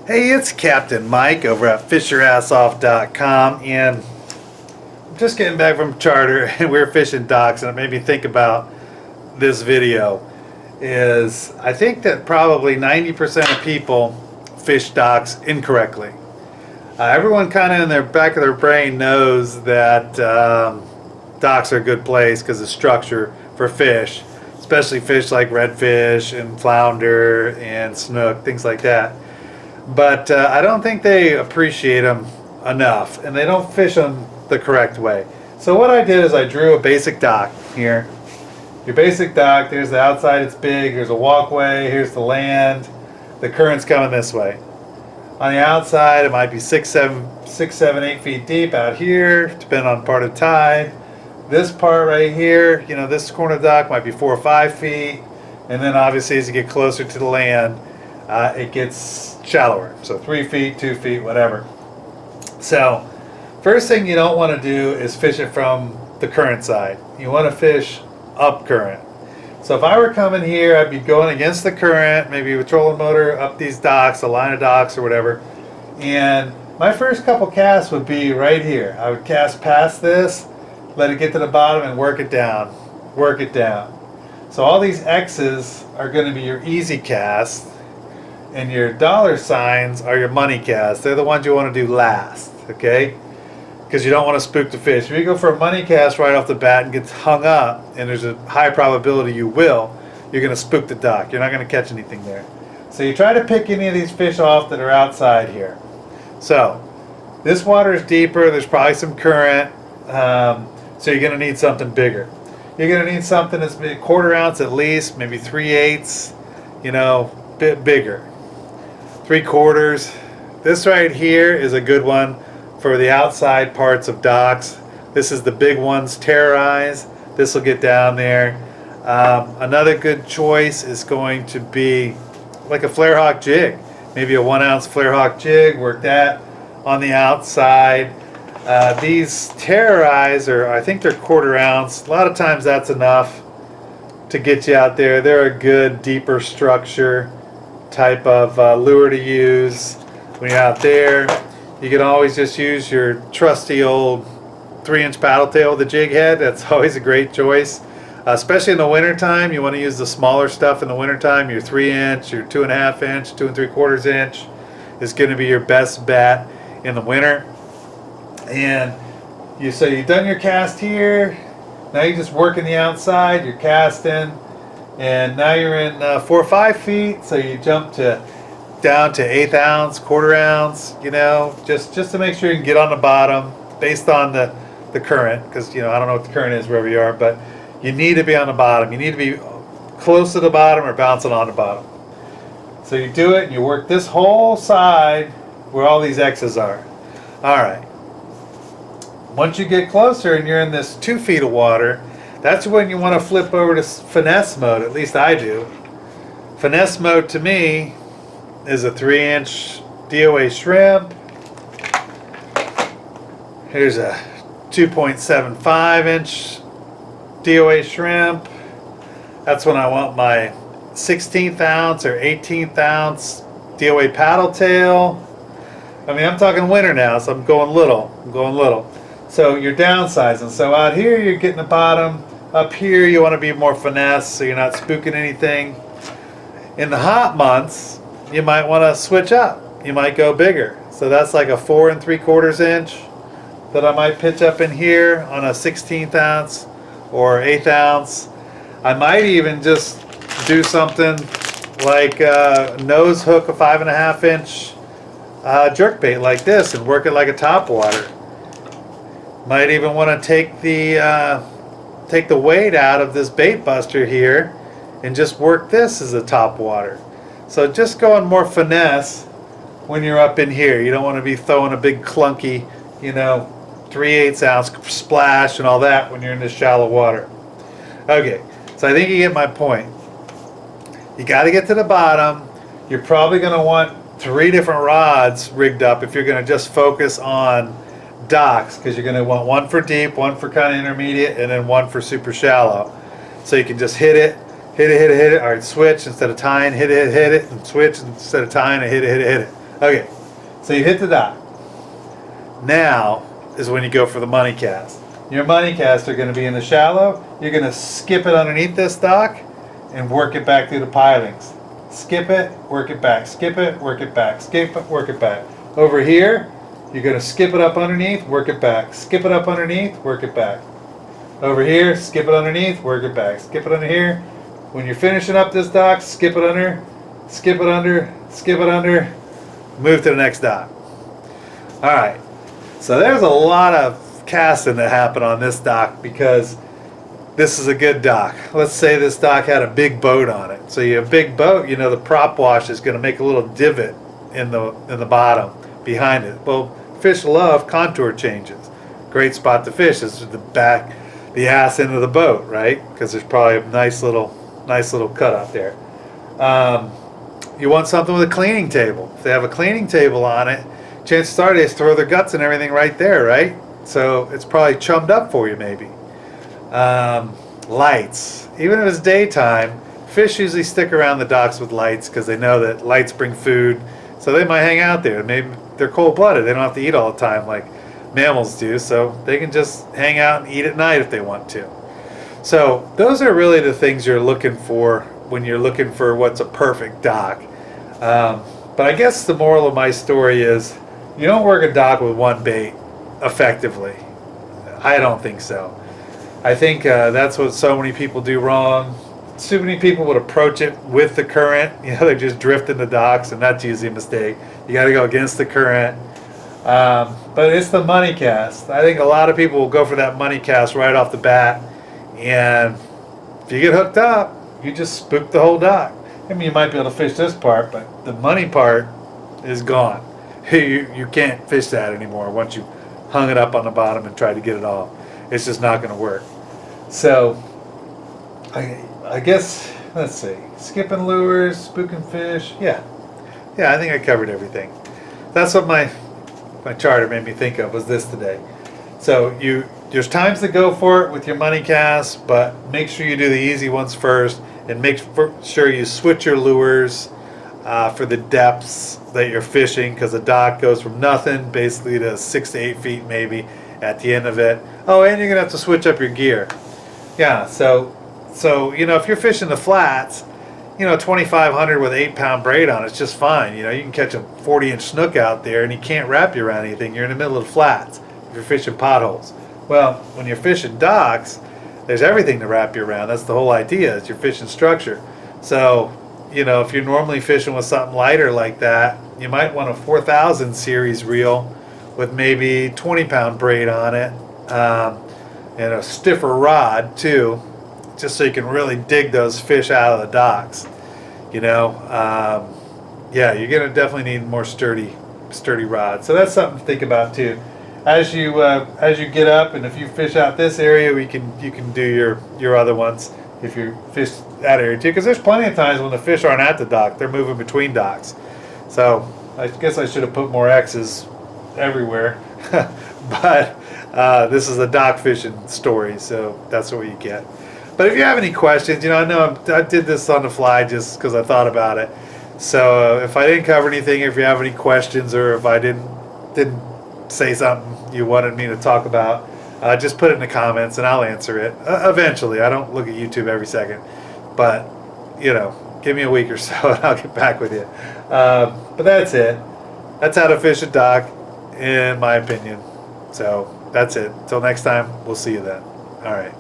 Hey, it's Captain Mike over at fishyourassoff.com, and I'm just getting back from charter and we're fishing docks, and it made me think about this video. I think that probably 90% of people fish docks incorrectly. Everyone kind of in their back of their brain knows that docks are a good place because of structure for fish, especially fish like redfish and flounder and snook, things like that. But I don't think they appreciate them enough, and they don't fish them the correct way. So what I did is I drew a basic dock here. Your basic dock, there's the outside, it's big, there's a walkway, here's the land, the current's coming this way. On the outside, it might be 6, 7, 8 feet deep out here, depending on part of tide. This part right here, this corner dock might be 4 or 5 feet, and then obviously as you get closer to the land, it gets shallower, so 3 feet, 2 feet, whatever. So first thing you don't want to do is fish it from the current side. You want to fish up current. So if I were coming here, I'd be going against the current, maybe with trolling motor up these docks, a line of docks or whatever, and my first couple casts would be right here. I would cast past this, let it get to the bottom, and work it down. So all these X's are going to be your easy cast, and your dollar signs are your money casts. They're the ones you want to do last, okay? Because you don't want to spook the fish. If you go for a money cast right off the bat and gets hung up, and there's a high probability you're going to spook the dock. You're not going to catch anything there. So you try to pick any of these fish off that are outside here. So this water is deeper. There's probably some current. So you're going to need something bigger. You're going to need something that's a 1/4 ounce at least, maybe 3/8, bit bigger. 3/4. This right here is a good one for the outside parts of docks. This is the big ones, terrorize. This will get down there. Another good choice is going to be like a flare hawk jig. Maybe a 1 ounce flare hawk jig, work that on the outside. These terrorize, I think they're 1/4 ounce. A lot of times that's enough to get you out there. They're a good, deeper structure type of lure to use when you're out there. You can always just use your trusty old 3-inch paddle tail with a jig head. That's always a great choice, especially in the wintertime. You want to use the smaller stuff in the wintertime. Your 3-inch, your 2.5 inch, 2 3/4 inch is going to be your best bet in the winter. And so you've done your cast here. Now you're just working the outside. You're casting. And now you're in 4 or 5 feet, so you jump down to 1/8 ounce, 1/4 ounce, just to make sure you can get on the bottom based on the current, because I don't know what the current is wherever you are, but you need to be on the bottom. You need to be close to the bottom or bouncing on the bottom. So you do it and you work this whole side where all these X's are. All right. Once you get closer and you're in this 2 feet of water, that's when you want to flip over to finesse mode. At least I do. Finesse mode to me is a 3-inch DOA shrimp. Here's a 2.75 inch DOA shrimp. That's when I want my 16th ounce or 18th ounce DOA paddle tail. I'm talking winter now, so I'm going little. So you're downsizing. So out here you're getting the bottom. Up here you want to be more finesse so you're not spooking anything. In the hot months, you might want to switch up. You might go bigger. So that's like a 4 3/4 inch that I might pitch up in here on a 16th ounce or 1/8 ounce. I might even just do something like nose hook a 5.5 inch jerkbait like this and work it like a topwater. Might even want to take the weight out of this bait buster here and just work this as a topwater. So just going more finesse when you're up in here. You don't want to be throwing a big clunky, 3/8 ounce splash and all that when you're in this shallow water. Okay, so I think you get my point. You got to get to the bottom. You're probably going to want 3 different rods rigged up if you're going to just focus on docks, because you're going to want one for deep, one for kind of intermediate, and then one for super shallow. So you can just hit it, All right, switch instead of tying, hit it, and switch instead of tying, and hit it. Okay, so you hit the dock. Now is when you go for the money cast. Your money casts are going to be in the shallow. You're going to skip it underneath this dock and work it back through the pilings. Skip it, work it back, skip it, work it back, skip it, work it back. Over here, you're going to skip it up underneath, work it back, skip it up underneath, work it back. Over here, skip it underneath, work it back, skip it under here. When you're finishing up this dock, skip it under, skip it under, skip it under, move to the next dock. Alright, so there's a lot of casting that happened on this dock because this is a good dock. Let's say this dock had a big boat on it. So you have a big boat, you know, the prop wash is going to make a little divot in the bottom behind it. Well, fish love contour changes. Great spot to fish is the back, the ass end of the boat, right? Because there's probably a nice little cut out there. You want something with a cleaning table. If they have a cleaning table on it, chances are they throw their guts and everything right there, right? So it's probably chummed up for you maybe. Lights. Even if it's daytime, fish usually stick around the docks with lights because they know that lights bring food. So they might hang out there. Maybe they're cold-blooded. They don't have to eat all the time like mammals do. So they can just hang out and eat at night if they want to. So those are really the things you're looking for when you're looking for what's a perfect dock. But I guess the moral of my story is you don't work a dock with one bait effectively. I don't think so. I think that's what so many people do wrong. So many people would approach it with the current. You know, they're just drifting the docks, and that's usually a mistake. You got to go against the current. But it's the money cast. I think a lot of people will go for that money cast right off the bat, and if you get hooked up, you just spook the whole dock. I mean, you might be able to fish this part, but the money part is gone. You can't fish that anymore once you hung it up on the bottom and tried to get it off. It's just not going to work. So, I guess, let's see, skipping lures, spooking fish, yeah, I think I covered everything. That's what my charter made me think of, was this today. So there's times to go for it with your money cast, but make sure you do the easy ones first, and make sure you switch your lures for the depths that you're fishing, because the dock goes from nothing basically to 6 to 8 feet maybe at the end of it. Oh, and you're gonna have to switch up your gear. Yeah, so you know, if you're fishing the flats, you know, 2,500 with 8-pound braid on it's just fine. You know, you can catch a 40-inch snook out there and you can't wrap you around anything. You're in the middle of the flats if you're fishing potholes. Well, when you're fishing docks, there's everything to wrap you around. That's the whole idea, is you're fishing structure. So, you know, if you're normally fishing with something lighter like that, you might want a 4,000 series reel with maybe 20-pound braid on it, and a stiffer rod too, just so you can really dig those fish out of the docks. You know, yeah, you're gonna definitely need more sturdy rod. So that's something to think about too. As you get up, and if you fish out this area, you can do your other ones if you fish that area too. Because there's plenty of times when the fish aren't at the dock; they're moving between docks. So I guess I should have put more X's everywhere, but this is a dock fishing story, so that's what you get. But if you have any questions, you know I did this on the fly just because I thought about it. So if I didn't cover anything, if you have any questions, or if I didn't say something you wanted me to talk about, just put it in the comments and I'll answer it eventually. I don't look at YouTube every second, but you know, give me a week or so and I'll get back with you. But that's it. That's how to fish a dock, in my opinion. So that's it. Till next time, we'll see you then. All right.